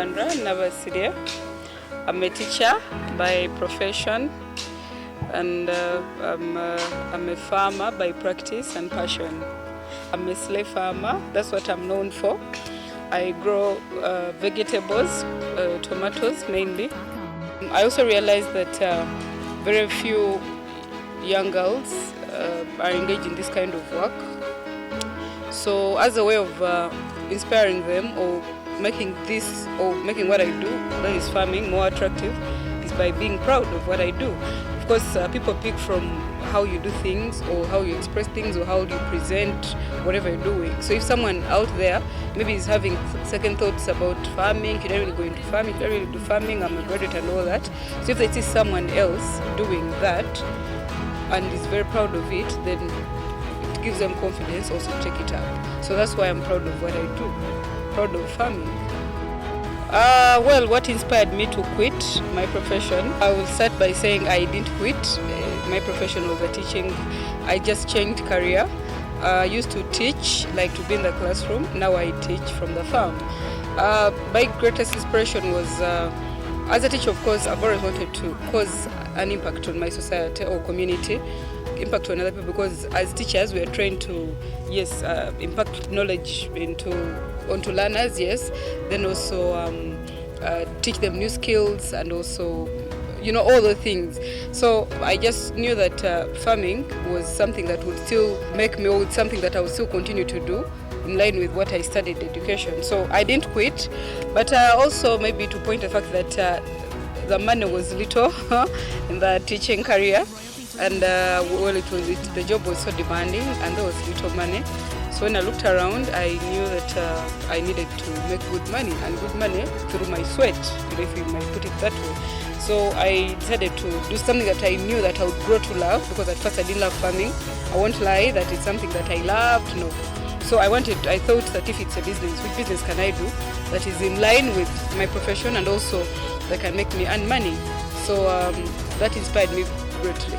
Sandra, Nabasirye. I'm a teacher by profession, and I'm a farmer by practice and passion. I'm a slave farmer, that's what I'm known for. I grow vegetables, tomatoes mainly. I also realized that very few young girls are engaged in this kind of work. So as a way of inspiring them or making what I do, that is farming, more attractive, is by being proud of what I do. Of course, people pick from how you do things or how you express things or how you present whatever you're doing. So if someone out there maybe is having second thoughts about farming, you don't really go into farming, you don't really do farming, I'm a graduate and all that. So if they see someone else doing that and is very proud of it, then it gives them confidence also to take it up. So that's why I'm proud of what I do, proud of farming. Well, what inspired me to quit my profession? I will start by saying I didn't quit my profession over teaching. I just changed career. I used to teach, like to be in the classroom. Now I teach from the farm. My greatest inspiration was, as a teacher, of course, I've always wanted to cause an impact on my society or community, impact on other people, because as teachers we are trained to, yes, impact knowledge onto learners, yes, then also teach them new skills and also, all the things. So I just knew that farming was something that would still make me, or something that I would still continue to do in line with what I studied education. So I didn't quit, but also maybe to point the fact that the money was little in the teaching career, and the job was so demanding and there was little money. So when I looked around, I knew that I needed to make good money, and good money through my sweat, if you might put it that way. So I decided to do something that I knew that I would grow to love, because at first I didn't love farming. I won't lie that it's something that I loved, no. So I thought that if it's a business, which business can I do that is in line with my profession and also that can make me earn money? So that inspired me greatly.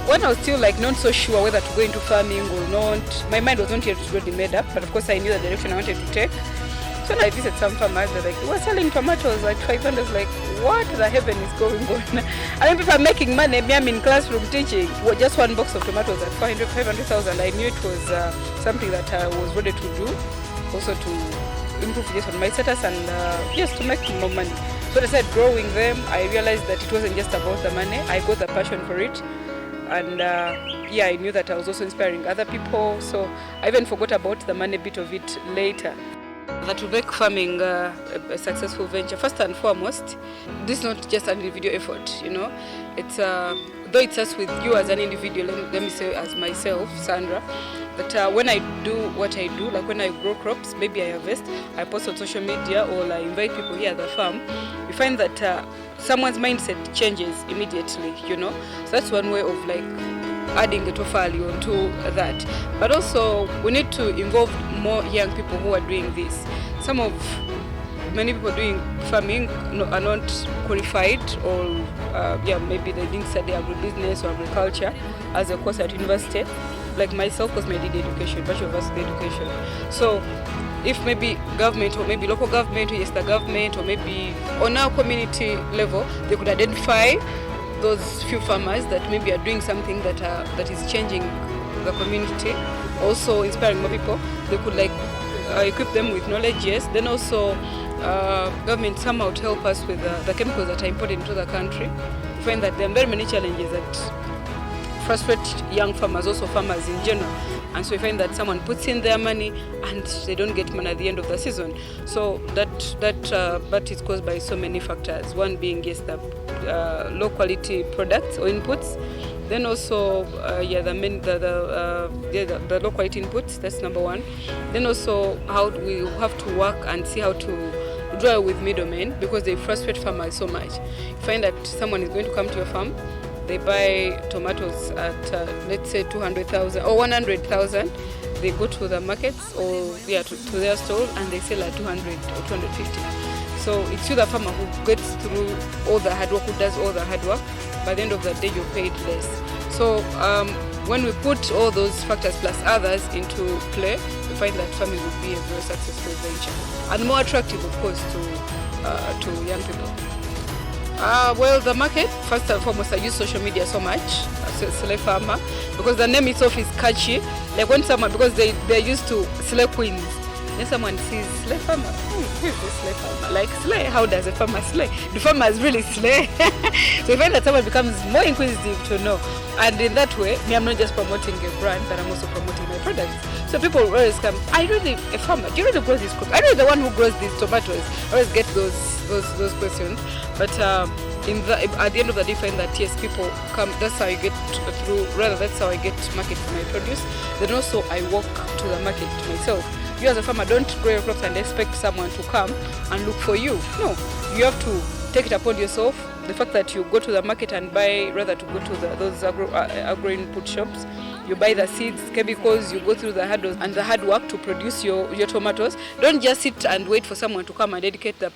When I was still not so sure whether to go into farming or not, my mind was not yet really made up, but of course I knew the direction I wanted to take. So I visited some farmers, they're like, we're selling tomatoes like 500. I was like, what the heaven is going on? I mean, people are making money, me I'm in classroom teaching. Well, just one box of tomatoes at 500,000. I knew it was something that I was ready to do, also to improve just on my status and just to make more money. So I started growing them. I realized that it wasn't just about the money, I got the passion for it. And I knew that I was also inspiring other people, so I even forgot about the money bit of it later. That will make farming a successful venture. First and foremost, this is not just an individual effort, It's though it starts with you as an individual, let me say as myself, Sandra, that when I do what I do, like when I grow crops, maybe I harvest, I post on social media or I invite people here at the farm, we find that someone's mindset changes immediately, So that's one way of adding a value onto that. But also we need to involve more young people who are doing this. Many people doing farming are not qualified, or maybe they didn't study agribusiness or agriculture as a course at university. Like myself, because I did education, Bachelor of Arts education. So if maybe government or maybe local government, or yes, the government, or maybe on our community level, they could identify those few farmers that maybe are doing something that is changing the community, also inspiring more people. They could equip them with knowledge, yes. Then also government somehow to help us with the chemicals that are imported into the country. We find that there are very many challenges that frustrate young farmers, also farmers in general. And so we find that someone puts in their money and they don't get money at the end of the season. So that is caused by so many factors. One being, yes, the low quality products or inputs. Then also, the low quality inputs. That's number one. Then also, how we have to work and see how to draw with middlemen, because they frustrate farmers so much. You find that someone is going to come to your farm. They buy tomatoes at let's say 200,000 or 100,000. They go to the markets or to their store and they sell at 200 or 250. So it's you, the farmer, who gets through all the hard work, who does all the hard work. By the end of the day, you're paid less. So when we put all those factors plus others into play, we you find that farming would be a very successful venture and more attractive, of course, to young people. Well, the market, first and foremost, I use social media so much, Slay Farmer, because the name itself is catchy. Like when someone, because they're used to Slay Queens, then someone sees Slay Farmer, who is this Slay Farmer? Like Slay, how does a farmer slay? Do farmers really slay? So you find that someone becomes more inquisitive to know. And in that way, me, I'm not just promoting a brand, but I'm also promoting my products. So people always come, are you really a farmer? Do you really grow these crops? Are you the one who grows these tomatoes? I always get those questions. But at the end of the day, find that yes, people come. That's how you get through. Rather, that's how I get market for my produce. Then also, I walk to the market myself. You as a farmer, don't grow your crops and expect someone to come and look for you. No, you have to take it upon yourself. The fact that you go to the market and buy, rather to go to those agro input shops, you buy the seeds, chemicals, you go through the hurdles and the hard work to produce your tomatoes. Don't just sit and wait for someone to come and dedicate the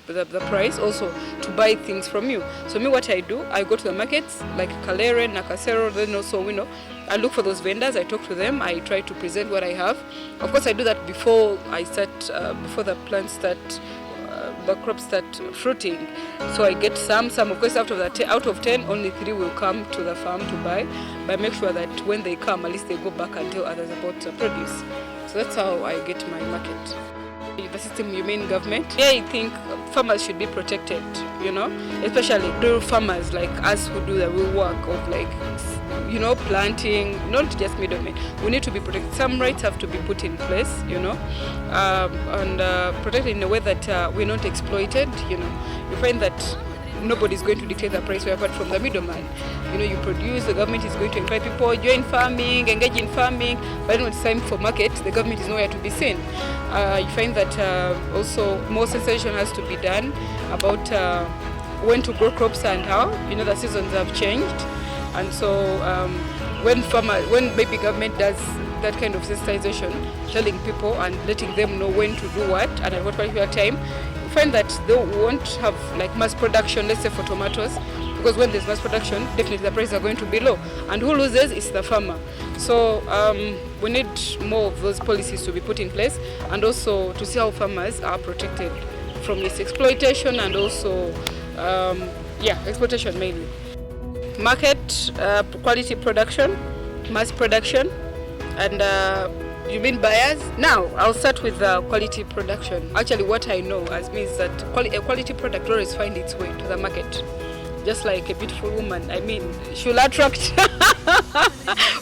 price also to buy things from you. So me, what I do, I go to the markets like Kalere, Nakasero, then also, I look for those vendors, I talk to them, I try to present what I have. Of course, I do that before I start, before the plants start, the crops start fruiting. So I get some, of course, out of 10, only 3 will come to the farm to buy. But I make sure that when they come, at least they go back and tell others about produce. So that's how I get my market. The system, you mean government? Yeah, I think farmers should be protected, especially rural farmers like us who do the real work of planting, not just middlemen. We need to be protected. Some rights have to be put in place, and protected in a way that we're not exploited. You find that nobody's going to dictate the price apart from the middleman. You produce, the government is going to encourage people join farming, engage in farming, but when it's time for market, the government is nowhere to be seen. You find that also more sensation has to be done about when to grow crops and how. The seasons have changed, and so when maybe government does that kind of sensitization, telling people and letting them know when to do what and at what particular time, you find that they won't have like mass production, let's say for tomatoes, because when there's mass production, definitely the prices are going to be low, and who loses is the farmer. So we need more of those policies to be put in place, and also to see how farmers are protected from this exploitation and also exploitation mainly. Market, quality production, mass production, and you mean buyers? Now, I'll start with quality production. Actually, what I know as me is that a quality product always finds its way to the market. Just like a beautiful woman, she'll attract.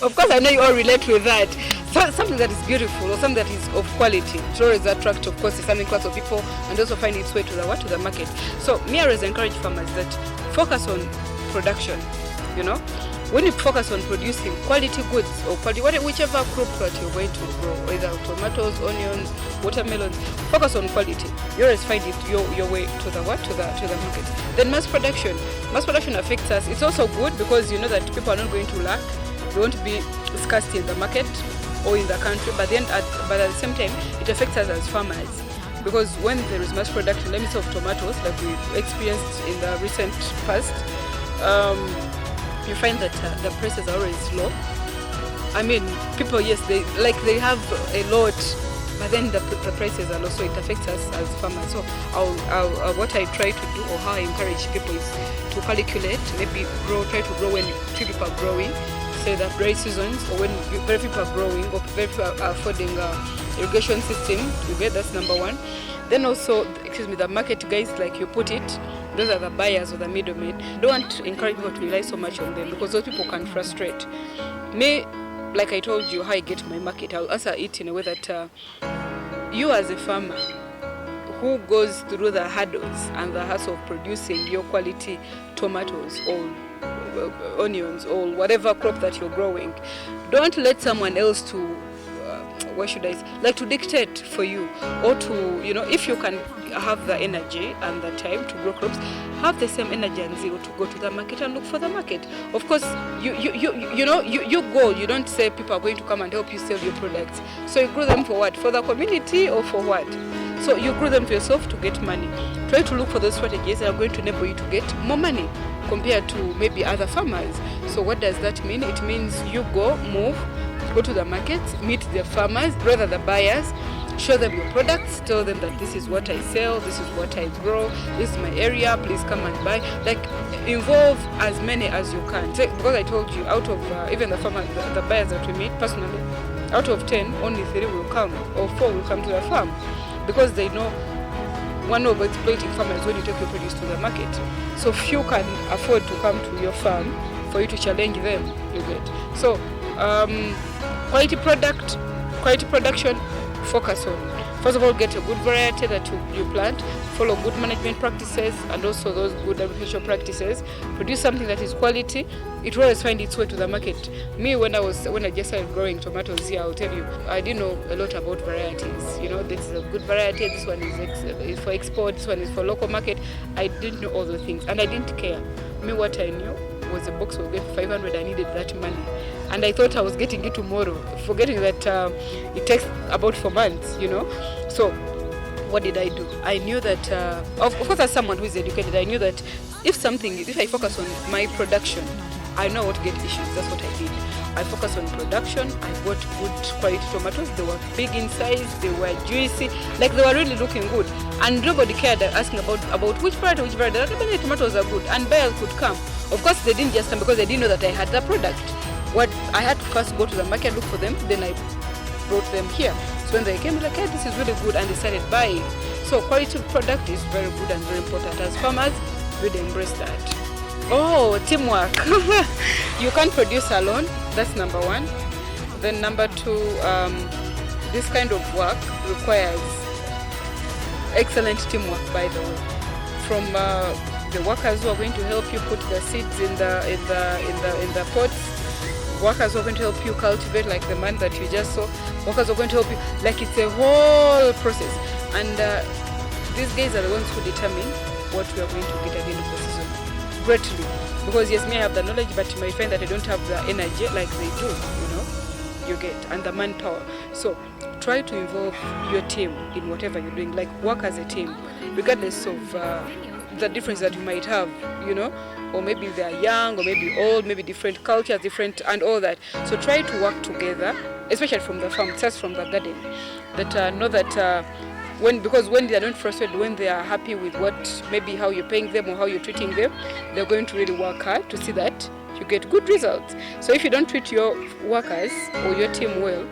Of course, I know you all relate with that. So, something that is beautiful or something that is of quality, it always attract, of course, a certain class of people and also find its way to the market. So, me, I always encourage farmers that focus on production, When you focus on producing quality goods or whichever crop that you're going to grow, either tomatoes, onions, watermelons, focus on quality. You always find it your way to the market. Then mass production affects us. It's also good because you know that people are not going to lack. They won't be scarcity in the market or in the country. But at the same time, it affects us as farmers. Because when there is mass production, let me say of tomatoes, like we've experienced in the recent past, you find that the prices are always low. People, yes, they have a lot, but then the prices are low, so it affects us as farmers. So what I try to do, or how I encourage people, is to calculate, maybe try to grow when few people are growing, say the dry seasons, or when very people are growing, or very people are affording irrigation system. That's number one. Then also, the market guys, like you put it, those are the buyers or the middlemen. Don't encourage people to rely so much on them because those people can frustrate. Me, like I told you, how I get my market, I'll answer it in a way that you as a farmer who goes through the hurdles and the hassle of producing your quality tomatoes or onions or whatever crop that you're growing, don't let someone else to to dictate for you, or to, if you can have the energy and the time to grow crops, have the same energy and zeal to go to the market and look for the market. Of course, you go, you don't say people are going to come and help you sell your products. So you grow them for what? For the community or for what? So you grow them for yourself to get money. Try to look for those strategies that are going to enable you to get more money compared to maybe other farmers. So what does that mean? It means you go, move, go to the markets, meet the farmers, rather the buyers, show them your products, tell them that this is what I sell, this is what I grow, this is my area, please come and buy. Like, involve as many as you can. So, because I told you, out of even the farmers, the buyers that we meet personally, out of 10, only 3 will come, or 4 will come to the farm, because they know one of exploiting farmers when you take your produce to the market. So few can afford to come to your farm for you to challenge them, you get. So quality production, focus on, first of all, get a good variety that you plant, follow good management practices and also those good agricultural practices, produce something that is quality. It will always find its way to the market. Me, when I just started growing tomatoes here, I'll tell you, I didn't know a lot about varieties. You know, this is a good variety, this one is for export, this one is for local market. I didn't know all those things and I didn't care. Me, what I knew was a box will get 500. I needed that money, and I thought I was getting it tomorrow, forgetting that it takes about 4 months, you know. So what did I do? I knew that of course, as someone who is educated, I knew that if I focus on my production, I know what to get issues. That's what I did. I focused on production. I got good quality tomatoes. They were big in size, they were juicy, like they were really looking good, and nobody cared asking about which variety. Like, the tomatoes are good, and buyers could come. Of course, they didn't just come because they didn't know that I had the product. What I had to first go to the market, look for them, then I brought them here. So when they came, like, hey, this is really good, and they started buying. So quality product is very good and very important. As farmers, really embrace that. Oh, teamwork. You can't produce alone. That's number 1. Then number 2, this kind of work requires excellent teamwork, by the way, from the workers who are going to help you put the seeds in the pots, workers who are going to help you cultivate, like the man that you just saw, workers who are going to help you, like it's a whole process. And these guys are the ones who determine what we are going to get at the end of the season. Greatly. Because yes, me I have the knowledge, but you might find that I don't have the energy like they do, you know, you get, and the manpower. So try to involve your team in whatever you're doing, like work as a team, regardless of the difference that you might have, you know, or maybe they are young, or maybe old, maybe different cultures, different, and all that. So try to work together, especially from the farm, just from the garden, that know that because when they are not frustrated, when they are happy with maybe how you're paying them or how you're treating them, they're going to really work hard to see that you get good results. So if you don't treat your workers or your team well,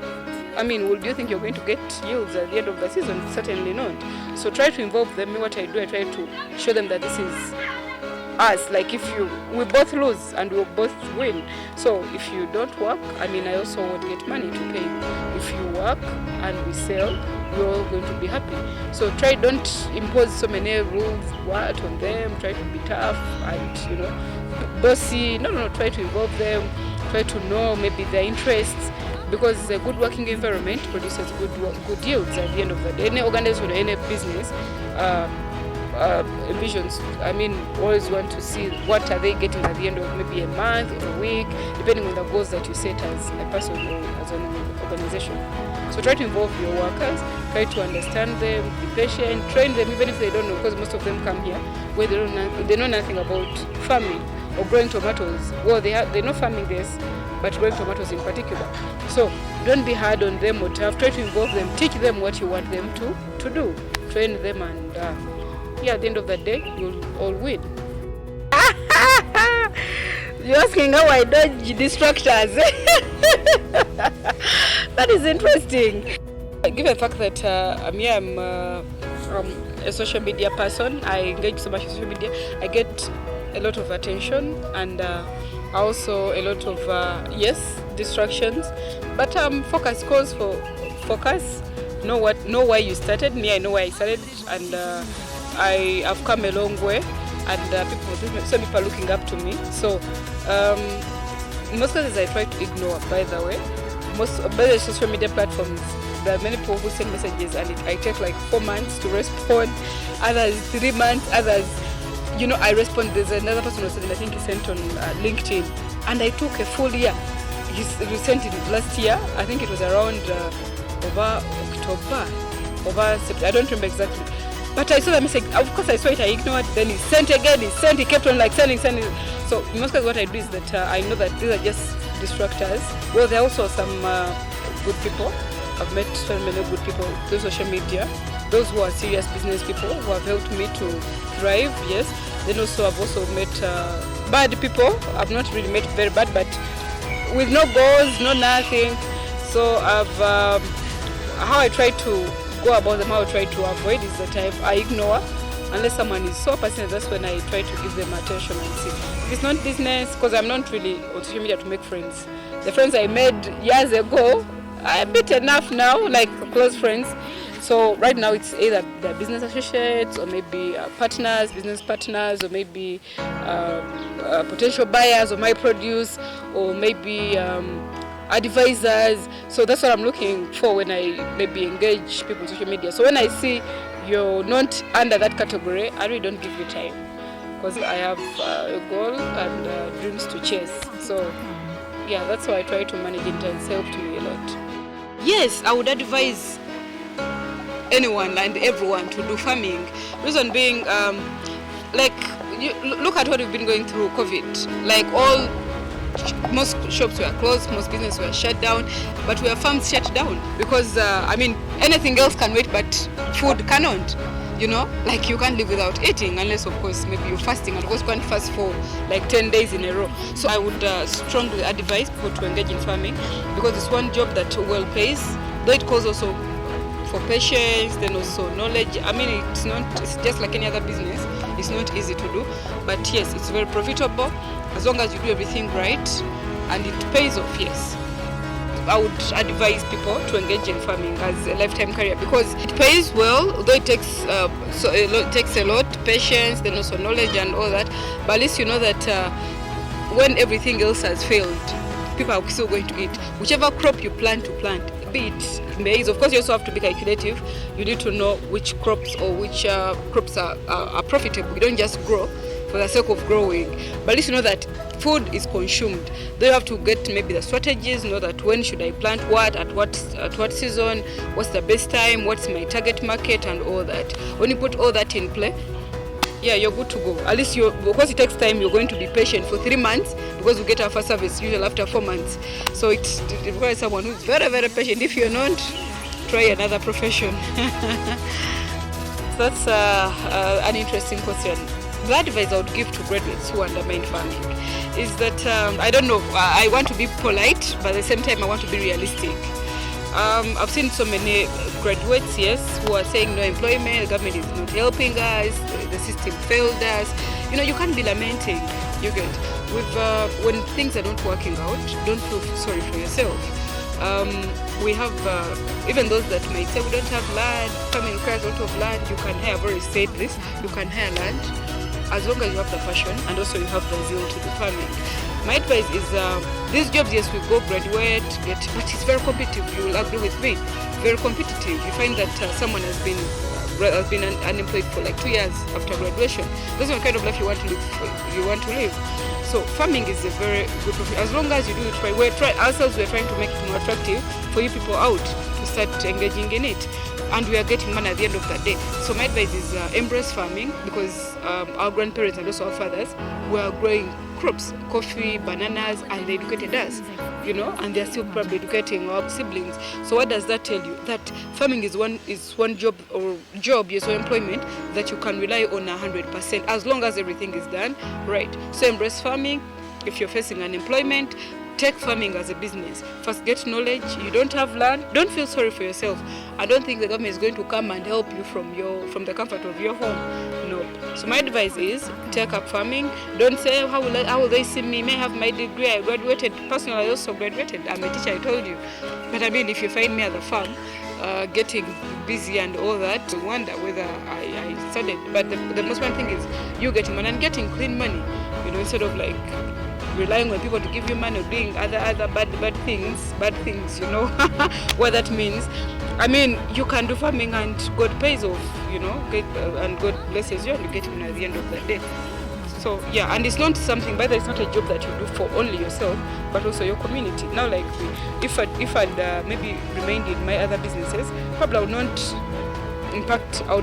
I mean, do you think you're going to get yields at the end of the season? Certainly not. So try to involve them. What I do, I try to show them that this is us. Like we both lose and we both win. So if you don't work, I mean, I also won't get money to pay you. If you work and we sell, we're all going to be happy. So don't impose so many rules on them. Try to be tough and, you know, bossy. No, try to involve them. Try to know maybe their interests, because a good working environment produces good yields at the end of the day. Any organization or any business envisions, I mean, always want to see what are they getting at the end of maybe a month or a week, depending on the goals that you set as a person or as an organization. So try to involve your workers, try to understand them, be patient, train them even if they don't know, because most of them come here where they know nothing about farming or growing tomatoes. Well, they know farming, yes, but growing tomatoes in particular. So don't be hard on them or tough. Try to involve them, teach them what you want them to do, train them, and at the end of the day, you'll all win. You're asking how I dodge distractors. That is interesting. Given the fact that I'm a social media person, I engage so much in social media, I get a lot of attention and also a lot of distractions. But focus calls for focus. Know why you started. Me, I know why I started, and I have come a long way, and some people are looking up to me. So most cases I try to ignore. By the way, by the social media platforms, there are many people who send messages, and I take like 4 months to respond. Others 3 months. Others, you know, I respond. There's another person who said, I think he sent on LinkedIn, and I took a full year. He sent it last year. I think it was around over October, over September. I don't remember exactly. But I saw the message. Of course, I saw it. I ignored. Then he kept on like sending. So in most cases, what I do is that I know that these are just distractors. Well, there are also some good people. I've met so many good people through social media. Those who are serious business people who have helped me to thrive, yes. Then also I've also met bad people. I've not really met very bad, but with no goals, no nothing. So how I try to go about them, how I try to avoid is that I ignore. Unless someone is so passionate, that's when I try to give them attention and see. If it's not business, because I'm not really on social media to make friends. The friends I made years ago, I'm a bit enough now, like close friends. So right now it's either the business associates or maybe partners, business partners, or maybe potential buyers of my produce, or maybe advisors. So that's what I'm looking for when I maybe engage people on social media. So when I see you're not under that category, I really don't give you time, because I have a goal and dreams to chase. So yeah, that's how I try to manage it, and it's helped me a lot. Yes, I would advise anyone and everyone to do farming. Reason being, like, you look at what we've been going through COVID. Like most shops were closed, most businesses were shut down, but we have farms shut down because anything else can wait, but food cannot. Like you can't live without eating, unless of course maybe you're fasting, and of course you can't fast for like 10 days in a row. So I would strongly advise people to engage in farming, because it's one job that well pays, though it calls also for patience, then also knowledge. It's just like any other business. It's not easy to do, but yes, it's very profitable as long as you do everything right, and it pays off. Yes, I would advise people to engage in farming as a lifetime career, because it pays well, although it takes takes a lot, patience, then also knowledge and all that. But at least you know that when everything else has failed, people are still going to eat. Whichever crop you plan to plant, be it maize, of course you also have to be calculative. You need to know which crops or which crops are profitable. You don't just grow for the sake of growing, but at least you know that food is consumed. Then you have to get maybe the strategies, know that when should I plant what, at what season, what's the best time, what's my target market, and all that. When you put all that in play, yeah, you're good to go. At least because it takes time, you're going to be patient for 3 months, because we get our first service usually after 4 months. So it requires someone who's very, very patient. If you're not, try another profession. That's an interesting question. The advice I would give to graduates who undermine farming is that, I don't know, I want to be polite, but at the same time I want to be realistic. I've seen so many graduates, yes, who are saying no employment, the government is not helping us, the system failed us. You can't be lamenting. You get, when things are not working out, don't feel sorry for yourself. We have, even those that may say we don't have land, farming requires a lot of land, you can hire, I've already said this, you can hire land, as long as you have the passion and also you have the zeal to do farming. My advice is, these jobs, yes, we go graduate, but it's very competitive. You will agree with me. Very competitive. You find that someone has been unemployed for like 2 years after graduation. That's the kind of life you want to live. So farming is a very good profession. As long as you do it right, we're trying to make it more attractive for you people out to start engaging in it. And we are getting money at the end of the day. So my advice is embrace farming, because our grandparents and also our fathers were growing crops, coffee, bananas, and they educated us, and they're still probably educating our siblings. So what does that tell you? That farming is one job, yes, or employment that you can rely on 100%, as long as everything is done right. So embrace farming. If you're facing unemployment, take farming as a business. First, get knowledge. You don't have land, don't feel sorry for yourself. I don't think the government is going to come and help you from the comfort of your home. No. So my advice is take up farming. Don't say how will they see me? May have my degree. I graduated. Personally, I also graduated. I'm a teacher, I told you. But if you find me at the farm, getting busy and all that, you wonder whether I studied. But the most important thing is you getting money and getting clean money. Instead of like relying on people to give you money or doing other bad things, what that means. You can do farming and God pays off, and God blesses you and you get money at the end of the day. So yeah, and it's not something, by the way, it's not a job that you do for only yourself, but also your community. Now, like if I'd maybe remained in my other businesses, probably I would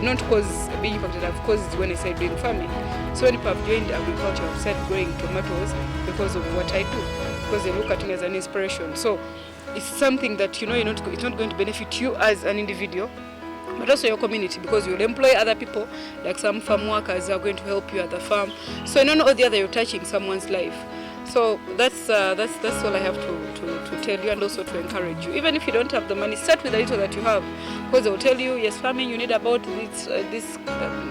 not cause a big impact that I've caused when I started doing farming. So when people have joined agriculture, I've started growing tomatoes because of what I do. because they look at me as an inspiration. So it's something that, you know, it's not going to benefit you as an individual, but also your community, because you'll employ other people, like some farm workers are going to help you at the farm. So in one or the other, you're touching someone's life. So that's all I have to tell you, and also to encourage you. Even if you don't have the money, start with the little that you have, because they'll tell you, yes, farming, you need about this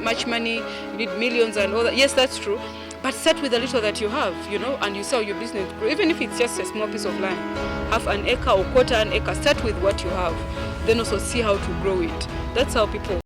much money, you need millions and all that. Yes, that's true. But start with the little that you have, you know, and you saw your business grow. Even if it's just a small piece of land, half an acre or quarter an acre, start with what you have. Then also see how to grow it. That's how people